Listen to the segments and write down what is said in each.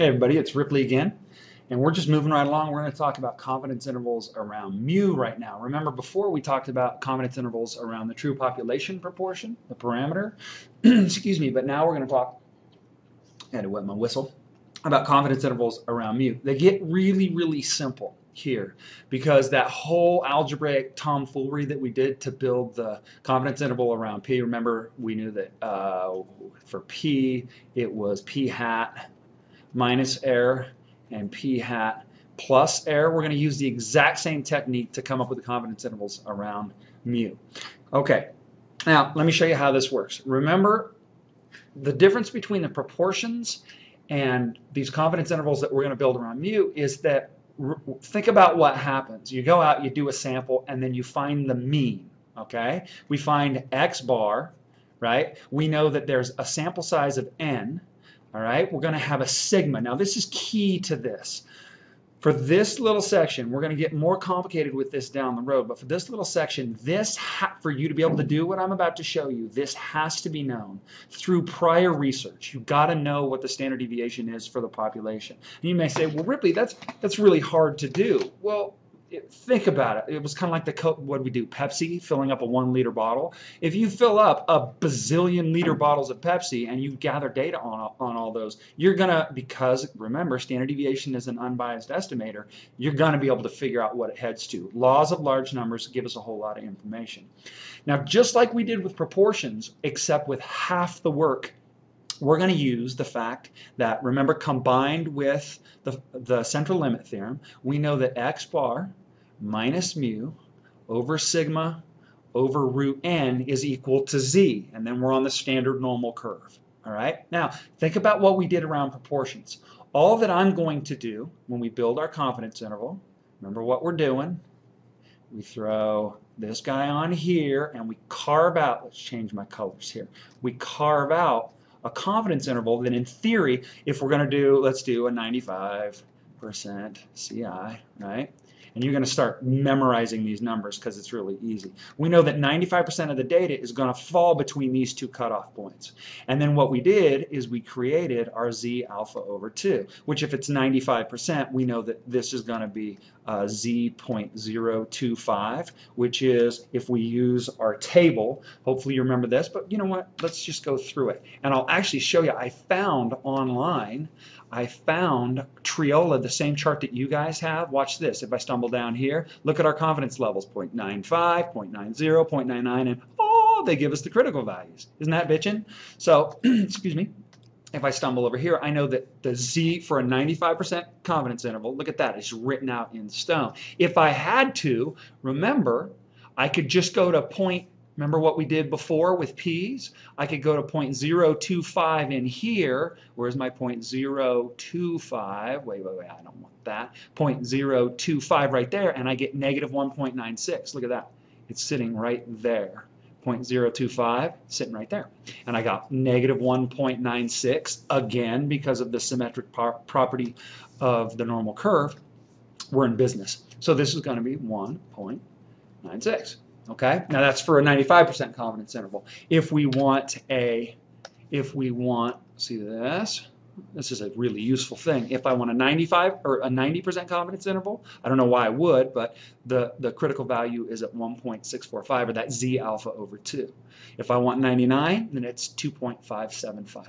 Hey everybody, it's Ripley again, and we're just moving right along. We're going to talk about confidence intervals around mu right now. Remember, before we talked about confidence intervals around the true population proportion, the parameter, excuse me, but now we're going to talk, I had to wet my whistle, about confidence intervals around mu. They get really, really simple here because that whole algebraic tomfoolery that we did to build the confidence interval around p, remember we knew that for p it was p hat minus error and p hat plus error. We're going to use the exact same technique to come up with the confidence intervals around mu. Okay, now let me show you how this works. Remember, the difference between the proportions and these confidence intervals that we're going to build around mu is that, think about what happens. You go out, you do a sample, and then you find the mean. Okay, we find x bar, right? We know that there's a sample size of n. All right, we're going to have a sigma. Now this is key to this. For this little section, we're going to get more complicated with this down the road, but for this little section, for you to be able to do what I'm about to show you, this has to be known through prior research. You've got to know what the standard deviation is for the population. And you may say, well, Ripley, that's really hard to do. Well, think about it. It was kind of like what do we do? Pepsi, filling up a 1 liter bottle. If you fill up a bazillion liter bottles of Pepsi and you gather data on all those, you're going to, because remember, standard deviation is an unbiased estimator, you're going to be able to figure out what it heads to. Laws of large numbers give us a whole lot of information. Now, just like we did with proportions, except with half the work, we're going to use the fact that, remember, combined with the central limit theorem, we know that x bar minus mu over sigma over root n is equal to z, and then we're on the standard normal curve. All right, now think about what we did around proportions. All that I'm going to do when we build our confidence interval, remember what we're doing, we throw this guy on here and we carve out, let's change my colors here, we carve out a confidence interval that in theory, if we're going to do, let's do a 95% CI, right? And you're going to start memorizing these numbers because it's really easy. We know that 95% of the data is going to fall between these two cutoff points. And then what we did is we created our z alpha over 2, which if it's 95%, we know that this is going to be z 0.025, which is, if we use our table, hopefully you remember this, but you know what, let's just go through it. And I'll actually show you, I found online, Triola, the same chart that you guys have. Watch this. If I stumble down here, look at our confidence levels, 0.95, 0.90, 0.99, and oh, they give us the critical values. Isn't that bitchin'? So, excuse me, if I stumble over here, I know that the z for a 95% confidence interval, look at that, it's written out in stone. If I had to, remember, I could just go to remember what we did before with p's? I could go to 0.025 in here. Where's my 0.025? Wait, I don't want that. 0.025 right there, and I get negative 1.96. Look at that. It's sitting right there. 0.025 sitting right there. And I got negative 1.96, again, because of the symmetric property of the normal curve. We're in business. So this is going to be 1.96. Okay, now that's for a 95% confidence interval. If we want, see this? This is a really useful thing. If I want a 95 or a 90% confidence interval, I don't know why I would, but the critical value is at 1.645, or that z alpha over 2. If I want 99, then it's 2.575.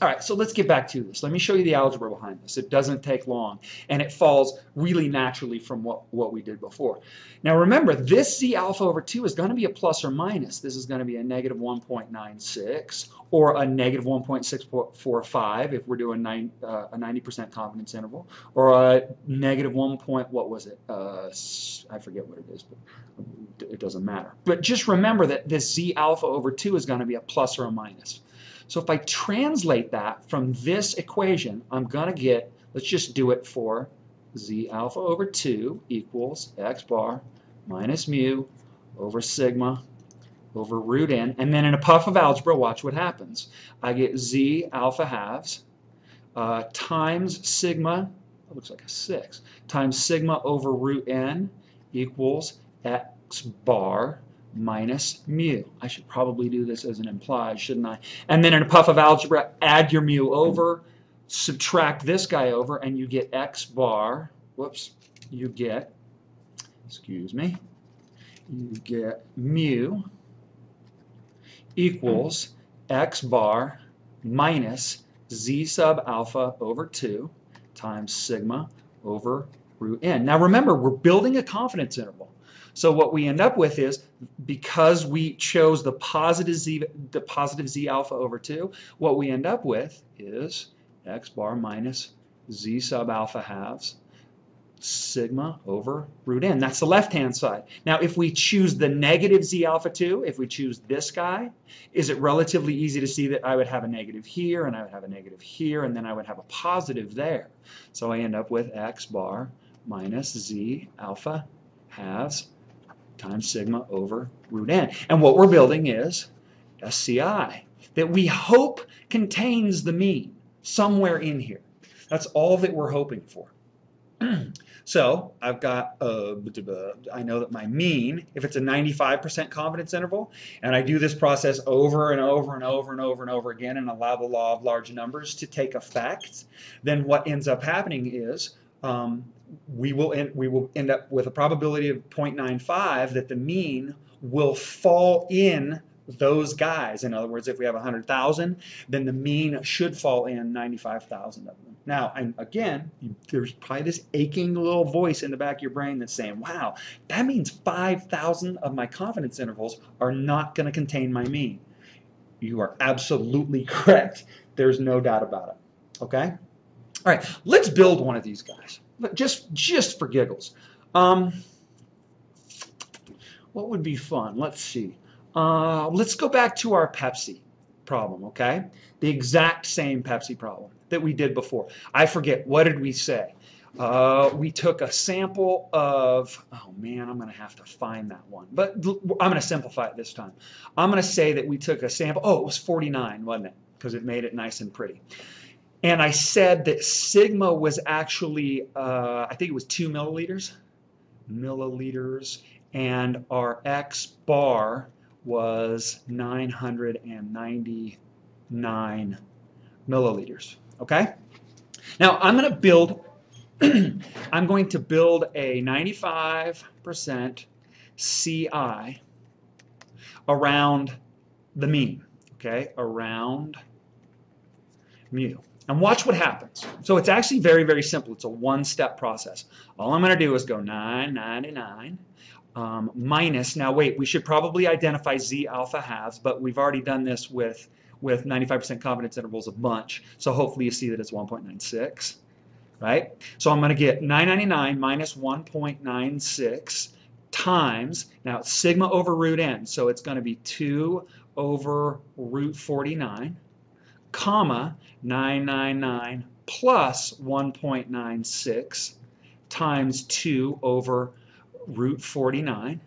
All right, so let's get back to this. Let me show you the algebra behind this. It doesn't take long, and it falls really naturally from what we did before. Now remember, this z alpha over 2 is going to be a plus or minus. This is going to be a negative 1.96 or a negative 1.645 if we're doing a 90% confidence interval, or a negative 1. What was it? I forget what it is, but it doesn't matter. But just remember that this z alpha over 2 is going to be a plus or a minus. So if I translate that from this equation, I'm going to get, let's just do it for z alpha over 2 equals x bar minus mu over sigma over root n. And then in a puff of algebra, watch what happens. I get z alpha halves times sigma, it looks like a 6, times sigma over root n equals x bar minus mu. I should probably do this as an implied, shouldn't I? And then in a puff of algebra, add your mu over, subtract this guy over, and you get x bar, whoops, you get, excuse me, you get mu equals x bar minus z sub alpha over 2 times sigma over root n. Now remember, we're building a confidence interval. So what we end up with is, because we chose the positive z alpha over 2, what we end up with is x bar minus z sub alpha halves sigma over root n. That's the left-hand side. Now, if we choose the negative z alpha 2, if we choose this guy, is it relatively easy to see that I would have a negative here, and I would have a negative here, and then I would have a positive there. So I end up with x bar minus z alpha halves times sigma over root n. And what we're building is SCI that we hope contains the mean somewhere in here. That's all that we're hoping for. So I've got, I know that my mean, if it's a 95% confidence interval, and I do this process over and over and over and over and over again and allow the law of large numbers to take effect, then what ends up happening is we will end up with a probability of 0.95 that the mean will fall in those guys. In other words, if we have 100,000, then the mean should fall in 95,000 of them. Now, and again, there's probably this aching little voice in the back of your brain that's saying, wow, that means 5,000 of my confidence intervals are not going to contain my mean. You are absolutely correct. There's no doubt about it. Okay? All right, let's build one of these guys. Just for giggles. What would be fun? Let's see. Let's go back to our Pepsi problem, okay? The exact same Pepsi problem that we did before. I forget, what did we say? We took a sample of, oh man, I'm going to have to find that one. But I'm going to simplify it this time. I'm going to say that we took a sample, oh, it was 49, wasn't it? Because it made it nice and pretty. And I said that sigma was actually, I think it was 2 milliliters, and our x bar was 999 milliliters. Okay? Now I'm going to build I'm going to build a 95% CI around the mean, okay? Around mu. And watch what happens. So it's actually very, very simple. It's a one-step process. All I'm going to do is go 999 minus, now wait, we should probably identify z alpha halves, but we've already done this with 95% confidence intervals a bunch, so hopefully you see that it's 1.96, right? So I'm going to get 999 minus 1.96 times, now it's sigma over root n, so it's going to be 2 over root 49, comma, 999 plus 1.96 times 2 over root 49,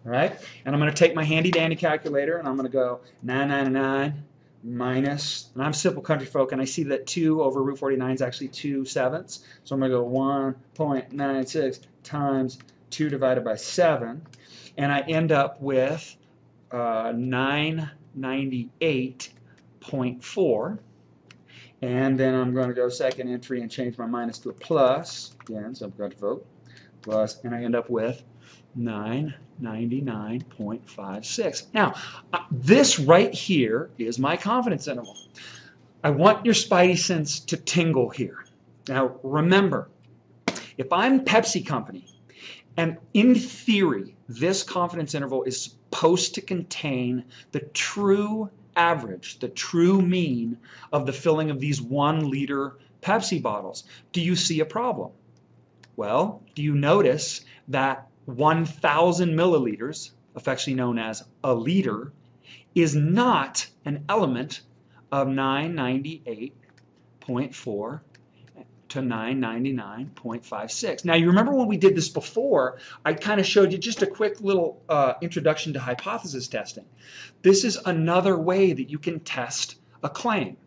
right? And I'm going to take my handy dandy calculator and I'm going to go 999 minus, and I'm simple country folk, and I see that 2 over root 49 is actually 2/7. So I'm going to go 1.96 times 2 divided by 7, and I end up with 998.4. And then I'm going to go second entry and change my minus to a plus. Again, so I'm going to vote plus, and I end up with 999.56. Now, this right here is my confidence interval. I want your spidey sense to tingle here. Now, remember, if I'm Pepsi Company, and in theory, this confidence interval is supposed to contain the true average, the true mean of the filling of these 1-liter Pepsi bottles, do you see a problem? Well, do you notice that 1,000 milliliters, affectionately known as a liter, is not an element of 998.4 to 999.56. Now, you remember when we did this before, I kind of showed you just a quick little introduction to hypothesis testing. This is another way that you can test a claim.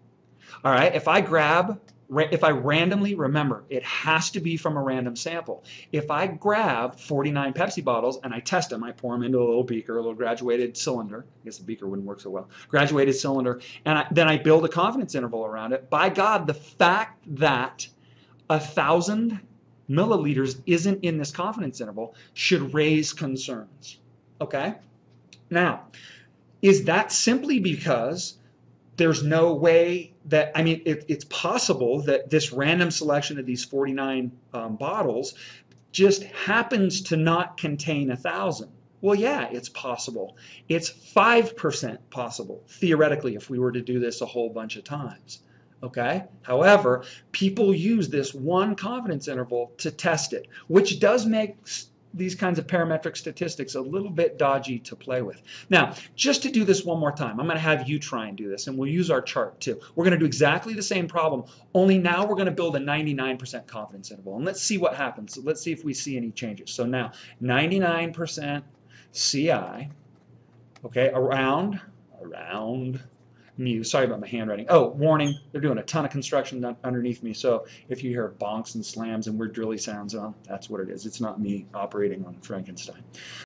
All right, if I grab If I randomly, remember, it has to be from a random sample. If I grab 49 Pepsi bottles and I test them, I pour them into a little beaker, a little graduated cylinder. I guess the beaker wouldn't work so well. Graduated cylinder, and then I build a confidence interval around it. By God, the fact that 1,000 milliliters isn't in this confidence interval should raise concerns. Okay? Now, is that simply because there's no way that, I mean, it's possible that this random selection of these 49 bottles just happens to not contain 1,000? Well, yeah, it's possible. It's 5% possible, theoretically, if we were to do this a whole bunch of times. Okay? However, people use this one confidence interval to test it, which does make these kinds of parametric statistics a little bit dodgy to play with. Now, just to do this one more time, I'm going to have you try and do this, and we'll use our chart too. We're going to do exactly the same problem, only now we're going to build a 99% confidence interval, and let's see what happens. So let's see if we see any changes. So now, 99% CI, okay, around mu. Sorry about my handwriting. Oh, warning, they're doing a ton of construction underneath me, so if you hear bonks and slams and weird drilly sounds, that's what it is. It's not me operating on Frankenstein.